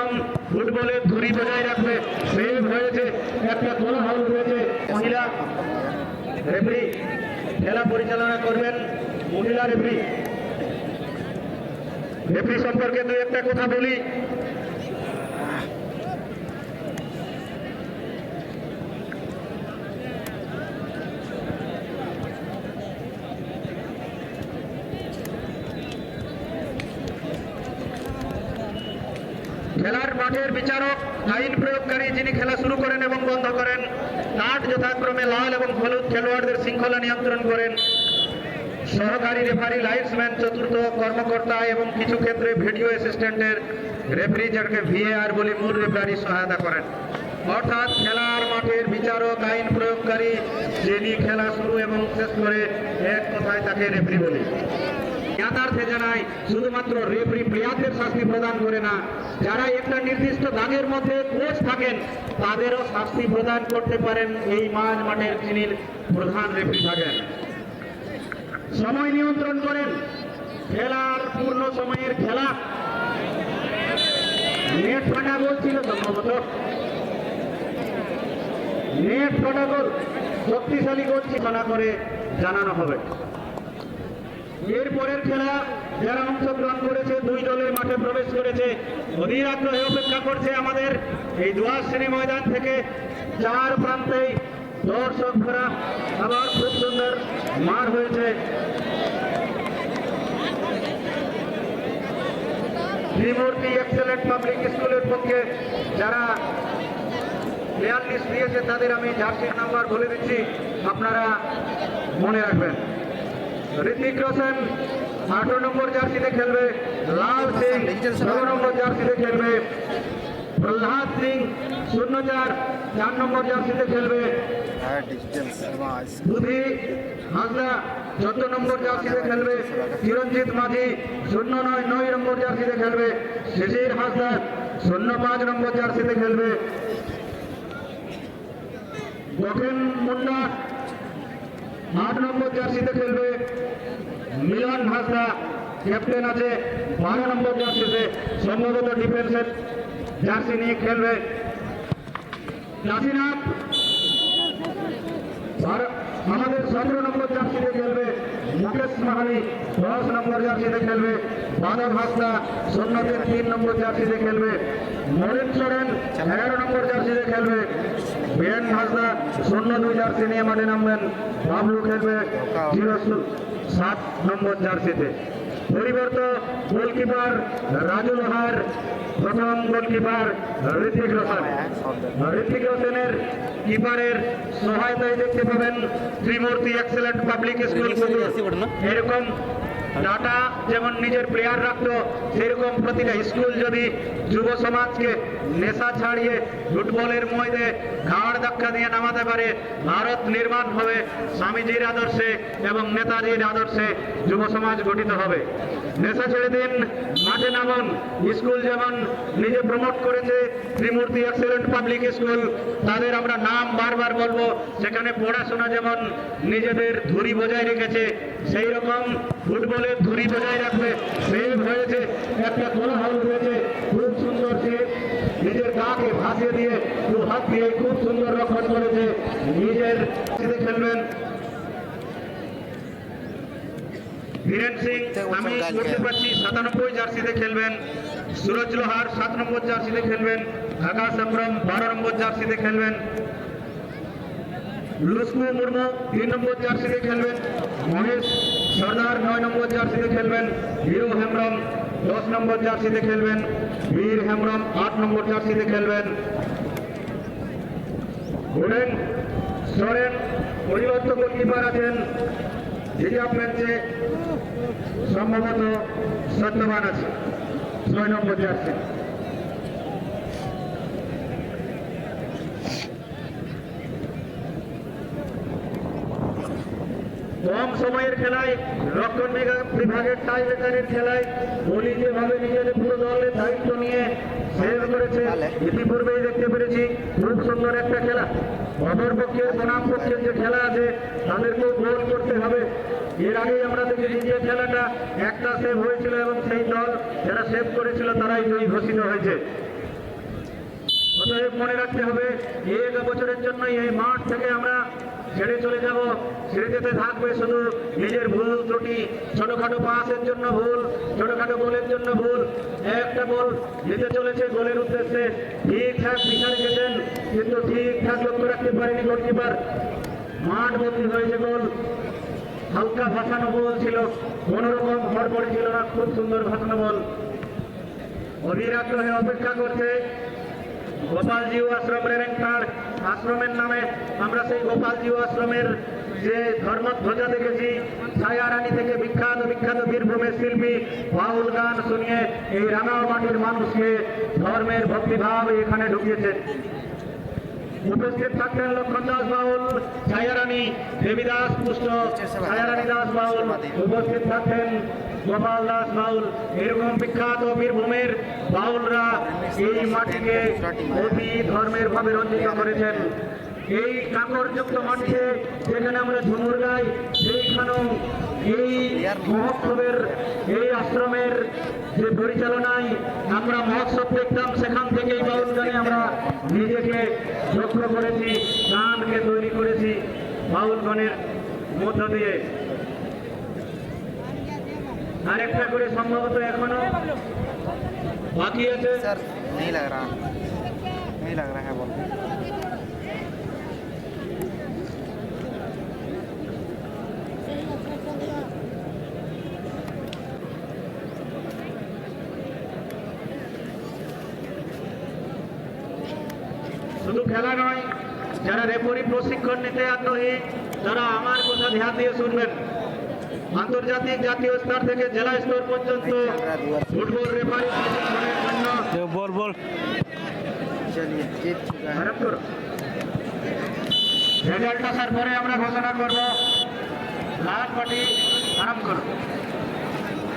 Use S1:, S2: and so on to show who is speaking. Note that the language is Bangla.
S1: সেরকম ফুটবলের ধুরি বজায় রাখবে, সেভ হয়েছে, একটা কোলাহল রয়েছে। মহিলা রেফারি খেলা পরিচালনা করবেন মহিলা রেফারি। রেফারি সম্পর্কে দু একটা কথা বলি। খেলার মাঠের বিচারক আইন প্রয়োগকারী যিনি খেলা শুরু করেন এবং বন্ধ করেন, কাঠ যথাক্রমে লাল এবং হলুদ খেলোয়াড়দের শৃঙ্খলা নিয়ন্ত্রণ করেন। সহকারী রেফারি, লাইন্সম্যান, চতুর্থ কর্মকর্তা এবং কিছু ক্ষেত্রে ভিডিও অ্যাসিস্ট্যান্টের রেফারি, যাকে ভিএআর বলি, মূল রেফারি সহায়তা করেন। অর্থাৎ খেলার মাঠের বিচারক আইন প্রয়োগকারী যিনি খেলা শুরু এবং শেষ করে, এক কথায় তাকে রেফারি বলি। ইয়াথার্থে জানাই, শুধুমাত্র রেফারি প্লেয়ারদের শাস্তি প্রদান করে না, যারা একটা নির্দিষ্ট দাগের মধ্যে কোচ থাকেন তাদেরও শাস্তি প্রদান করতে পারেন এই মাঠের যিনি প্রধান রেফারি থাকেন। সময় নিয়ন্ত্রণ করেন, খেলার পূর্ণ সময়ের খেলা। নেট ফাটা গোল ছিল সম্ভবত, নেট ফাটা গোল, শক্তিশালী গোল ঘোষণা করে জানানো হবে। এরপরের খেলা যারা অংশগ্রহণ করেছে, দুই দলের মাঠে প্রবেশ করেছে, অধীর আগ্রহে অপেক্ষা করছে আমাদের এই দুয়ার শ্রেণী ময়দান থেকে। চার প্রান্তেই দর্শক ভরা, আবার খুব সুন্দর মাঠ হয়েছে। ত্রিমূর্তি এক্সেলেন্ট পাবলিক স্কুলের পক্ষে যারা 42 দিয়েছে তাদের আমি জার্সির নাম্বার বলে দিচ্ছি, আপনারা মনে রাখবেন। ঋতিক রোশন 18 নম্বর জার্সিতে খেলবে, লাল সিং 16 নম্বর জার্সিতে খেলবে, প্রহ্লাদ সিং 04 4 নম্বর জার্সিতে খেলবে, বুধি হাজরা 14 নম্বর জার্সিতে খেলবে, চিরঞ্জিত মাঝি 09 নম্বর জার্সিতে খেলবে, শিশির হাজরা 05 নম্বর জার্সিতে খেলবে, দক্ষিণ মুন্ডা 8 নম্বর জার্সিতে খেলবে, মিলন হাসদা ক্যাপ্টেন আছে 12 নম্বর জার্সিতে, সম্ভবত ডিফেন্সের জার্সি নিয়ে খেলবে। কাশীনাথ আমাদের 17 নম্বর জার্সিতে খেলবে, মুকেশ মাহালি 10 নম্বর জার্সিতে খেলবে, মাধব হাসদা 03 নম্বর জার্সিতে খেলবে, মরিন সোরেন 11 নম্বর জার্সিতে খেলবে, বীরেন হাসদা 02 জার্সি নিয়ে মাঠে নামবেন, বাবলু খেলবে 07 নম্বর জার্সিতে। পরিবর্ত গোলকিপার রাজু লোহার, প্রথম গোলকিপার ঋতিক রোশন। ঋতিক রোশনের কিপারের সহায়তায় দেখতে পাবেন ত্রিমূর্তি এক্সেলেন্ট পাবলিক স্কুল। এরকম ডাটা যেমন নিজের প্লেয়ার রাখতো, সেরকম প্রতিটা স্কুল যদি যুব সমাজকে নেশা ছাড়িয়ে ফুটবলের ময়দে ঘাড় ধাক্কা দিয়ে নামাতে পারে, ভারত নির্মাণ হবে স্বামীজির আদর্শে এবং নেতাজির আদর্শে যুব সমাজ গঠিত হবে। নেশা ছেড়ে দিন, মাঠে নামুন। স্কুল যেমন নিজে প্রমোট করেছে ত্রিমূর্তি এক্সেলেন্ট পাবলিক স্কুল, তাদের আমরা নাম বারবার বলবো। সেখানে পড়াশোনা যেমন নিজেদের ধুরি বজায় রেখেছে, সেই রকম ফুটবলের ধুরি বজায় রাখবে, সেভ হয়েছে, একটা কোলাহল রয়েছে, খুব সুন্দর সেভ, নিজের গাকে ভাসিয়ে দিয়ে দু হাত দিয়ে খুব সুন্দর রক্ষণ করেছে। নিজের খেলবেন বীরেন সিং, আমি বলতে পারছি 97 জার্সিতে খেলবেন, সুরজ লোহার 7 নম্বর জার্সিতে খেলবেন, আকাশ আব্রম 12 নম্বর জার্সিতে খেলবেন, লুস্কু মুর্মু 3 নম্বর জার্সিতে খেলবেন, মহেশ সর্দার 9 নম্বর জার্সিতে খেলবেন, হিরো হেমব্রম 10 নম্বর জার্সিতে খেলবেন, বীর হেমব্রম 8 নম্বর জার্সিতে খেলবেন। ঘুরেন সরেন পরিবর্তন গোলকিপার আছেন রিজার্ভ ম্যাচে, সম্ভবত সত্যবান আছে 6 নম্বর জার্সি। কম সময়ের খেলায়, রক্ষণ বিভাগের টাই ব্রেকারের খেলায় বলি যেভাবে নিজেদের পুরো দলের দায়িত্ব নিয়ে সেভ করেছে, ইতিপূর্বেই দেখতে পেরেছি। খুব সুন্দর একটা খেলা। অপরপক্ষের বনাম পক্ষের যে খেলা আছে তাদেরকেও গোল করতে হবে। এর আগেই আমরা দেখেছি যে খেলাটা একটা সেভ হয়েছিল এবং সেই দল যারা সেভ করেছিল তারাই জয়ী ঘোষিত হয়েছে। অতএব মনে রাখতে হবে এক বছরের জন্য এই মাঠ থেকে আমরা ছেড়ে চলে যাব। ছেড়ে যেতে থাকবে শুধু নিজের ভুল ত্রুটি, ছোটখাটো পাসের জন্য ভুল, ছোটখাটো গোলের জন্য ভুল। একটা গোল দিতে চলেছে গোলের উদ্দেশ্যে, ঠিকঠাক পিছনে গেছেন কিন্তু ঠিকঠাক লক্ষ্য রাখতে পারেনি গোলকিপার। মাঠ বন্দী হয়েছে গোল। হালকা ভাসানো বল ছিল, কোনোরকম হড়বড়ি ছিল না, খুব সুন্দর ভাসানো বল। অধীর আগ্রহে অপেক্ষা করছে গোপালজিউ আশ্রম রেরেংটার আশ্রমের নামে। আমরা সেই গোপালজিউ আশ্রমের যে ধর্মধ্বজা দেখেছি, ছায়ারানী থেকে বিখ্যাত বিখ্যাত বীরভূমের শিল্পী বাউল গান শুনিয়ে এই রাঙাও মাটির মানুষকে ধর্মের ভক্তিভাব এখানে ঢুকিয়েছেন। উপস্থিত থাকবেন লক্ষণ দাস বাউল, ছায়ারানী দেবীদাস পুষ্ট, ছায়ারানী দাস বাউল, উপস্থিত থাকবেন গোপাল দাস বাউল। এরকম বিখ্যাত বীরভূমের বাউলরা এই মাটিকে অতি ধর্মের ভাবে রঞ্জিত করেছেন। এই কাকরযুক্ত মাটিতে যেখানে আমরা ঝুমুর গাই, সেইখানেও এই মহোৎসবের এই আশ্রমের যে পরিচালনায় আমরা মহোৎসব দেখতাম, সেখান থেকেই বাউল গানে আমরা নিজেকে লক্ষ্য করেছি, গানকে তৈরি করেছি বাউল গানের মধ্য দিয়ে। আরেকটা করে সম্ভবত এখনো বাকি আছে।
S2: सर नहीं लग रहा है बोल।
S1: শুধু খেলা নয়, যারা রেফারি প্রশিক্ষণ নিতে আগ্রহী তারা আমার কথা ধ্যান দিয়ে শুনবেন। আন্তর্জাতিক জাতীয় স্তর থেকে জেলা স্তর পর্যন্ত ফুটবল রেফারি প্রশিক্ষণের জন্য
S2: बोल चलिए जीत चुका है।
S1: আরম্ভ করো। রেজাল্ট আসার পরে আমরা ঘোষণা করব। লাল পার্টি আরম্ভ করো।